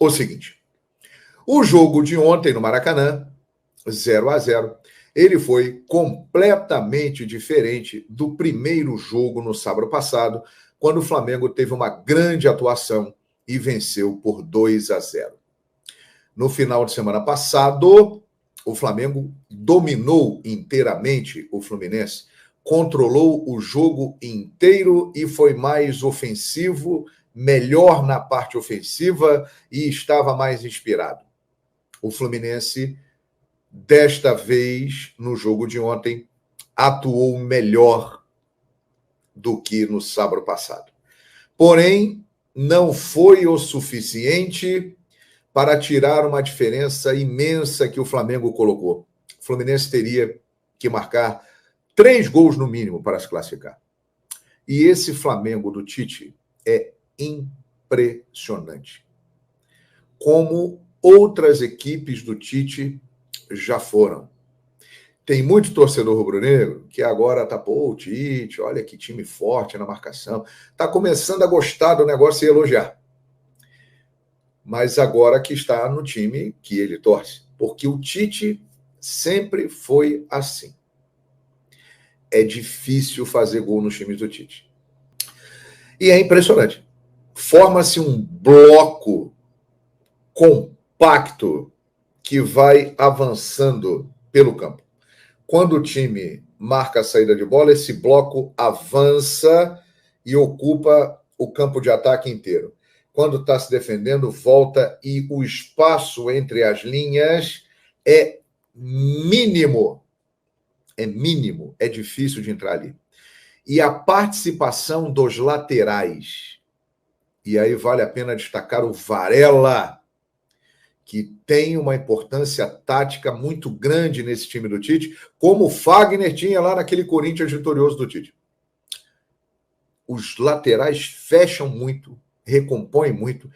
o seguinte: o jogo de ontem no Maracanã, 0-0, ele foi completamente diferente do primeiro jogo no sábado passado, quando o Flamengo teve uma grande atuação e venceu por 2-0. No final de semana passado, o Flamengo dominou inteiramente o Fluminense, controlou o jogo inteiro e foi mais ofensivo, melhor na parte ofensiva e estava mais inspirado. O Fluminense, desta vez, no jogo de ontem, atuou melhor do que no sábado passado. Porém, não foi o suficiente para tirar uma diferença imensa que o Flamengo colocou. O Fluminense teria que marcar 3 gols no mínimo para se classificar. E esse Flamengo do Tite é impressionante. Como outras equipes do Tite já foram. Tem muito torcedor rubro-negro que agora tá, o Tite, olha que time forte na marcação. Tá começando a gostar do negócio e elogiar. Mas agora que está no time que ele torce. Porque o Tite sempre foi assim. É difícil fazer gol nos times do Tite. E é impressionante. Forma-se um bloco compacto que vai avançando pelo campo. Quando o time marca a saída de bola, esse bloco avança e ocupa o campo de ataque inteiro. Quando está se defendendo, volta e o espaço entre as linhas é mínimo. É mínimo, é difícil de entrar ali. E a participação dos laterais, e aí vale a pena destacar o Varela, que tem uma importância tática muito grande nesse time do Tite, como o Fagner tinha lá naquele Corinthians vitorioso do Tite. Os laterais fecham muito, recompõem muito.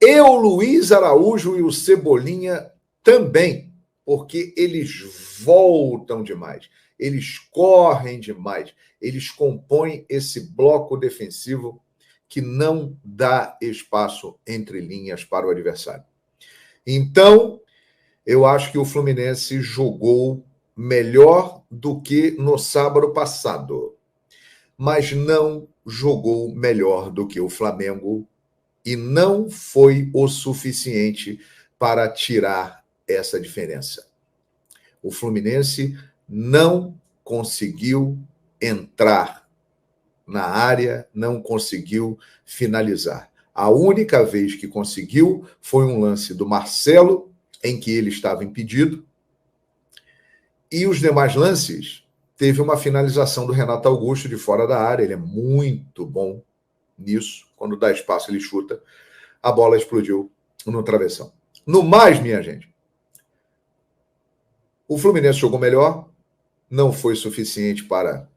E o Luiz Araújo e o Cebolinha também, porque eles voltam demais, eles correm demais, eles compõem esse bloco defensivo que não dá espaço entre linhas para o adversário. Então, eu acho que o Fluminense jogou melhor do que no sábado passado, mas não jogou melhor do que o Flamengo e não foi o suficiente para tirar essa diferença. O Fluminense não conseguiu entrar na área, não conseguiu finalizar. A única vez que conseguiu foi um lance do Marcelo, em que ele estava impedido, e os demais lances teve uma finalização do Renato Augusto de fora da área. Ele é muito bom nisso. Quando dá espaço, ele chuta. A bola explodiu no travessão. No mais, minha gente, o Fluminense jogou melhor, não foi suficiente para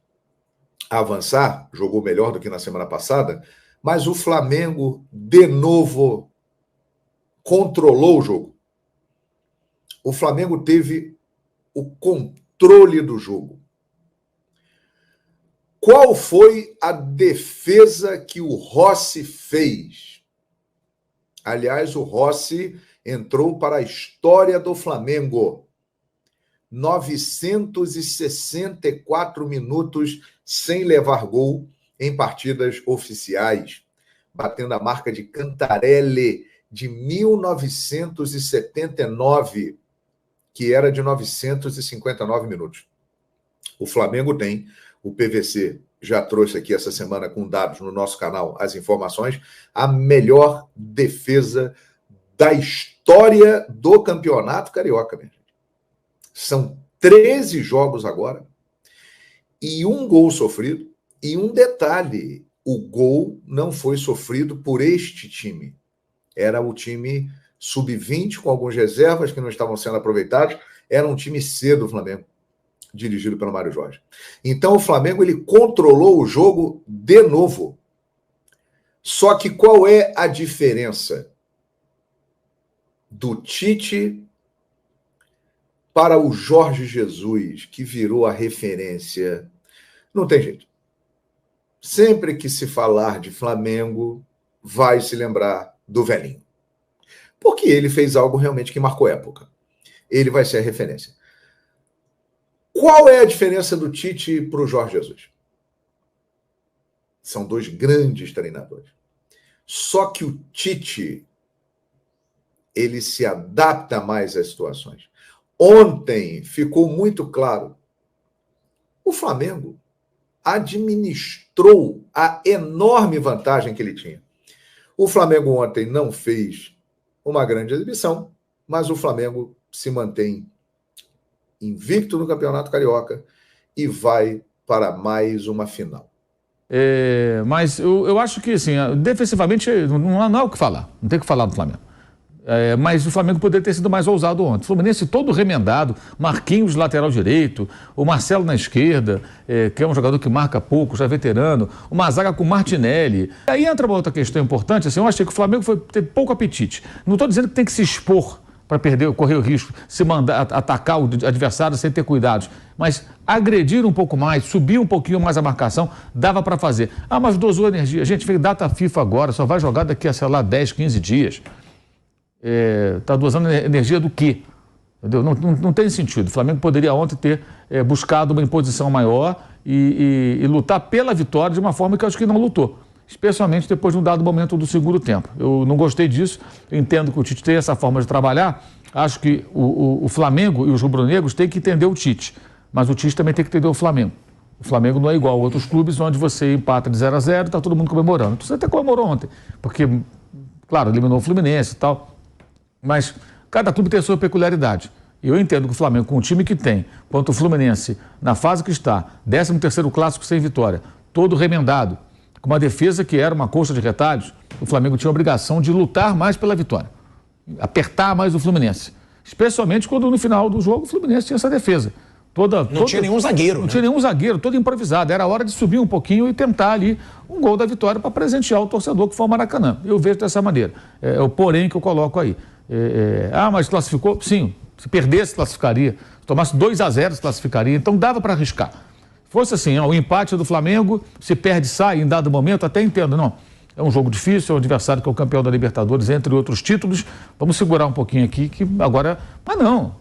avançar, jogou melhor do que na semana passada, mas o Flamengo, de novo, controlou o jogo. O Flamengo teve o controle do jogo. Qual foi a defesa que o Rossi fez? Aliás, o Rossi entrou para a história do Flamengo. 964 minutos sem levar gol em partidas oficiais, batendo a marca de Cantarelli de 1979, que era de 959 minutos. O Flamengo tem, o PVC já trouxe aqui essa semana com dados no nosso canal as informações, a melhor defesa da história do Campeonato Carioca, né? São 13 jogos agora e um gol sofrido. E um detalhe, o gol não foi sofrido por este time. Era o time sub-20 com algumas reservas que não estavam sendo aproveitados. Era um time C do Flamengo, dirigido pelo Mário Jorge. Então o Flamengo ele controlou o jogo de novo. Só que qual é a diferença do Tite para o Jorge Jesus, que virou a referência? Não tem jeito. Sempre que se falar de Flamengo, vai se lembrar do velhinho. porque ele fez algo realmente que marcou época. Ele vai ser a referência. Qual é a diferença do Tite para o Jorge Jesus? São dois grandes treinadores. Só que o Tite, ele se adapta mais às situações. Ontem ficou muito claro, o Flamengo administrou a enorme vantagem que ele tinha. O Flamengo ontem não fez uma grande exibição, mas o Flamengo se mantém invicto no Campeonato Carioca e vai para mais uma final. Mas eu acho que, assim, defensivamente não há o que falar. Não tem o que falar do Flamengo. Mas o Flamengo poderia ter sido mais ousado ontem. O Fluminense todo remendado, Marquinhos lateral direito, o Marcelo na esquerda, que é um jogador que marca pouco, já é veterano, uma zaga com Martinelli. Aí entra uma outra questão importante, assim, eu achei que o Flamengo teve pouco apetite. Não estou dizendo que tem que se expor para correr o risco, se mandar atacar o adversário sem ter cuidados, mas agredir um pouco mais, subir um pouquinho mais a marcação, dava para fazer. Mas dosou energia. Gente, fez data FIFA agora, só vai jogar daqui a, sei lá, 10, 15 dias. Está dosando energia do quê? Entendeu? Não tem sentido. O Flamengo poderia ontem ter buscado uma imposição maior e lutar pela vitória de uma forma que eu acho que não lutou. Especialmente depois de um dado momento do segundo tempo. Eu não gostei disso, entendo que o Tite tem essa forma de trabalhar, acho que o Flamengo e os rubro-negros têm que entender o Tite, mas o Tite também tem que entender o Flamengo. O Flamengo não é igual a outros clubes onde você empata de 0-0 e está todo mundo comemorando. Você até comemorou ontem, porque, claro, eliminou o Fluminense e tal, mas cada clube tem a sua peculiaridade. E eu entendo que o Flamengo, com o time que tem, quanto o Fluminense, na fase que está, 13º clássico sem vitória, todo remendado, com uma defesa que era uma coxa de retalhos, o Flamengo tinha a obrigação de lutar mais pela vitória, apertar mais o Fluminense. Especialmente quando no final do jogo o Fluminense tinha essa defesa. Não tinha nenhum zagueiro. Não tinha nenhum zagueiro, todo improvisado. Era hora de subir um pouquinho e tentar ali um gol da vitória para presentear o torcedor que foi ao Maracanã. Eu vejo dessa maneira. É o porém que eu coloco aí. Mas classificou? Sim. Se perdesse, classificaria. Se tomasse 2-0, se classificaria. Então dava para arriscar. Fosse assim, o empate do Flamengo, se perde, sai em dado momento, até entendo, não. É um jogo difícil, é um adversário que é o campeão da Libertadores, entre outros títulos. Vamos segurar um pouquinho aqui, que agora... Mas não.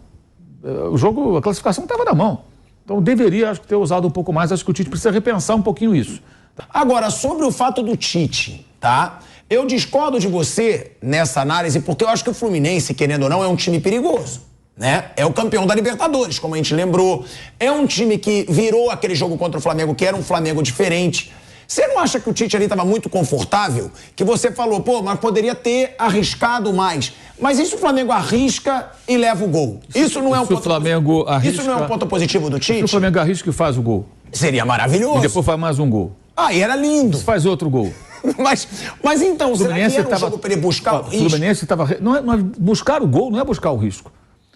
O jogo, a classificação estava na mão. Então deveria, acho que, ter usado um pouco mais. Acho que o Tite precisa repensar um pouquinho isso. Agora, sobre o fato do Tite, tá? Eu discordo de você nessa análise, porque eu acho que o Fluminense, querendo ou não, é um time perigoso. Né? É o campeão da Libertadores, como a gente lembrou. É um time que virou aquele jogo contra o Flamengo, que era um Flamengo diferente. Você não acha que o Tite ali estava muito confortável? Que você falou, mas poderia ter arriscado mais. Mas e se o Flamengo arrisca e leva o gol? Isso não é um ponto positivo. Isso não é um ponto positivo do Tite? Se o Flamengo arrisca e faz o gol. Seria maravilhoso. E depois faz mais um gol. E era lindo. Se faz outro gol. Mas então, será que era um jogo para ele buscar o risco? O Fluminense estava... Buscar o gol não é buscar o risco.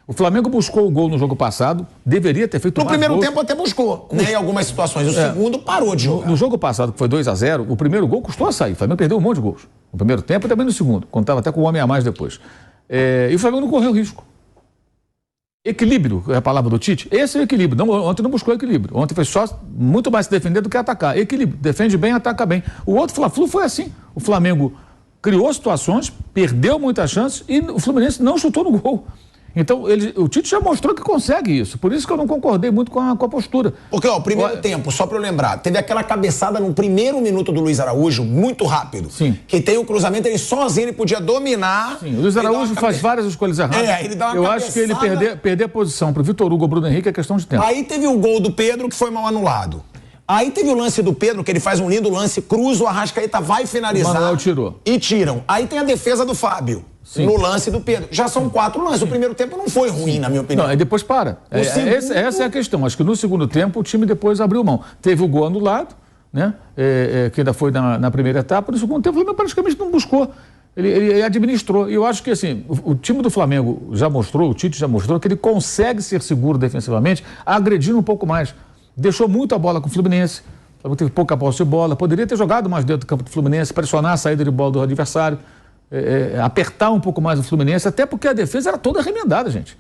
O Flamengo buscou o gol no jogo passado, deveria ter feito mais gols. No primeiro tempo até buscou, né, em algumas situações. O segundo parou de jogar. No jogo passado, que foi 2-0, o primeiro gol custou a sair. O Flamengo perdeu um monte de gols. No primeiro tempo e também no segundo, quando estava até com um homem a mais depois. E o Flamengo não correu risco. Equilíbrio, é a palavra do Tite. Esse é o equilíbrio. Ontem não buscou equilíbrio. Ontem foi só muito mais se defender do que atacar. Equilíbrio. Defende bem, ataca bem. O outro Fla-Flu foi assim. O Flamengo criou situações, perdeu muitas chances e o Fluminense não chutou no gol. Então, o Tite já mostrou que consegue isso. Por isso que eu não concordei muito com a postura. Porque, o primeiro tempo, só para eu lembrar, teve aquela cabeçada no primeiro minuto do Luiz Araújo, muito rápido. Sim. Que tem o cruzamento, ele sozinho, ele podia dominar. Sim, o Luiz Araújo faz várias escolhas erradas. Ele dá uma Eu acho que ele perder a posição para o Vitor Hugo ou Bruno Henrique é questão de tempo. Aí teve o gol do Pedro, que foi mal anulado. Aí teve o lance do Pedro, que ele faz um lindo lance, cruza, o Arrascaeta vai finalizar. O Manuel tirou. E tiram. Aí tem a defesa do Fábio. Sim. No lance do Pedro. Já são 4 lances. O primeiro tempo não foi ruim, na minha opinião. Não, aí depois para. Essa é a questão. Acho que no segundo tempo o time depois abriu mão. Teve o gol anulado, né? Que ainda foi na primeira etapa. No segundo tempo o Flamengo praticamente não buscou. Ele administrou. E eu acho que assim, o time do Flamengo já mostrou, o Tite já mostrou que ele consegue ser seguro defensivamente, agredindo um pouco mais. Deixou muito a bola com o Fluminense. O Flamengo teve pouca posse de bola. Poderia ter jogado mais dentro do campo do Fluminense, pressionar a saída de bola do adversário. Apertar um pouco mais o Fluminense, até porque a defesa era toda remendada, gente.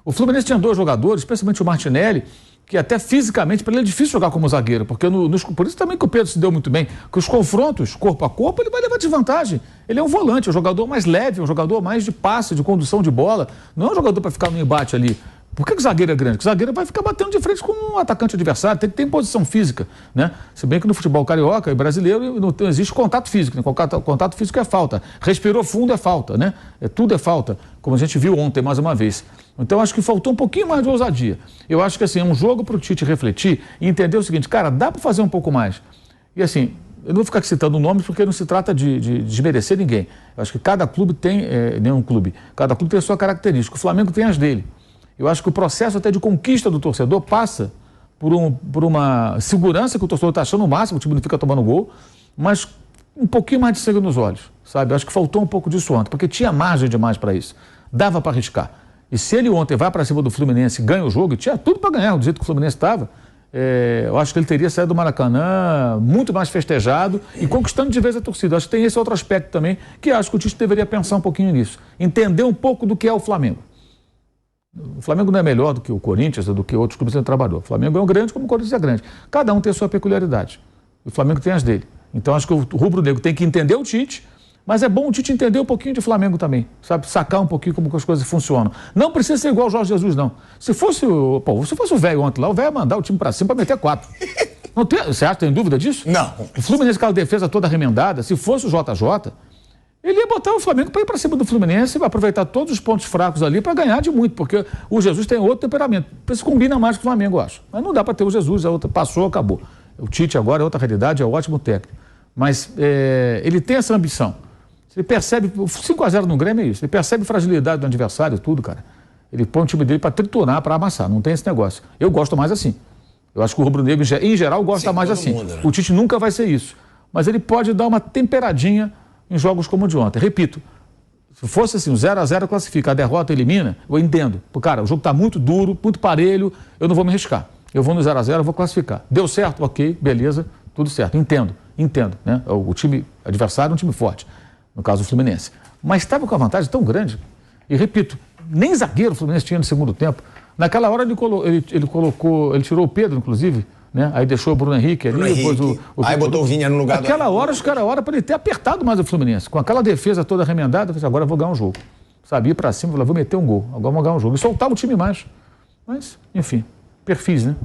O Fluminense tinha 2 jogadores, especialmente o Martinelli, que até fisicamente para ele é difícil jogar como zagueiro, porque por isso também que o Pedro se deu muito bem, que os confrontos corpo a corpo ele vai levar desvantagem. Ele é um volante, é um jogador mais leve, é um jogador mais de passe, de condução de bola, não é um jogador para ficar no embate ali. Por que o zagueiro é grande? Porque o zagueiro vai ficar batendo de frente com um atacante adversário, tem que ter posição física, né? Se bem que no futebol carioca e brasileiro não existe contato físico, né? Contato físico é falta, respirou fundo é falta, né? Tudo é falta, como a gente viu ontem mais uma vez. Então acho que faltou um pouquinho mais de ousadia. Eu acho que assim, é um jogo para o Tite refletir e entender o seguinte, cara, dá para fazer um pouco mais. E assim, eu não vou ficar citando nomes porque não se trata de desmerecer ninguém. Eu acho que cada clube tem, cada clube tem a sua característica, o Flamengo tem as dele. Eu acho que o processo até de conquista do torcedor passa por uma segurança que o torcedor está achando o máximo, o time não fica tomando gol, mas um pouquinho mais de sangue nos olhos, sabe? Eu acho que faltou um pouco disso ontem, porque tinha margem demais para isso. Dava para arriscar. E se ele ontem vai para cima do Fluminense e ganha o jogo, e tinha tudo para ganhar, do jeito que o Fluminense estava, eu acho que ele teria saído do Maracanã muito mais festejado e conquistando de vez a torcida. Acho que tem esse outro aspecto também, que acho que o Tite deveria pensar um pouquinho nisso. Entender um pouco do que é o Flamengo. O Flamengo não é melhor do que o Corinthians ou do que outros clubes que ele trabalhou. O Flamengo é um grande como o Corinthians é grande. Cada um tem a sua peculiaridade. O Flamengo tem as dele. Então acho que o rubro-negro tem que entender o Tite, mas é bom o Tite entender um pouquinho de Flamengo também, sabe? Sacar um pouquinho como as coisas funcionam. Não precisa ser igual o Jorge Jesus, não. Se fosse o velho ontem lá, o velho ia mandar o time pra cima pra meter 4. Você acha, tem dúvida disso? Não. O Fluminense, aquela defesa toda remendada, se fosse o JJ, ele ia botar o Flamengo para ir para cima do Fluminense e vai aproveitar todos os pontos fracos ali para ganhar de muito, porque o Jesus tem outro temperamento. Isso combina mais com o Flamengo, eu acho. Mas não dá para ter o Jesus, a outra passou, acabou. O Tite agora é outra realidade, é um ótimo técnico. Mas ele tem essa ambição. Ele percebe, o 5-0 no Grêmio é isso, ele percebe fragilidade do adversário, tudo, cara. Ele põe o time dele para triturar, para amassar, não tem esse negócio. Eu gosto mais assim. Eu acho que o rubro-negro, em geral, gosta mais assim. Mundo, né? O Tite nunca vai ser isso. Mas ele pode dar uma temperadinha em jogos como o de ontem. Repito, se fosse assim, o 0-0 classifica, a derrota elimina, eu entendo. Porque, cara, o jogo está muito duro, muito parelho, eu não vou me arriscar. Eu vou no 0-0, eu vou classificar. Deu certo? Ok, beleza, tudo certo. Entendo, né? O time adversário é um time forte, no caso do Fluminense. Mas estava com a vantagem tão grande. E repito, nem zagueiro o Fluminense tinha no segundo tempo. Naquela hora ele tirou o Pedro, inclusive, né? Aí deixou o Bruno Henrique ali, depois aí botou o Vinha no lugar Aquela hora, os caras para ele ter apertado mais o Fluminense. Com aquela defesa toda remendada, eu falei, agora eu vou ganhar um jogo. Sabe, ir para cima, vou meter um gol, agora vou ganhar um jogo. E soltava o time mais. Mas, enfim, perfis, né?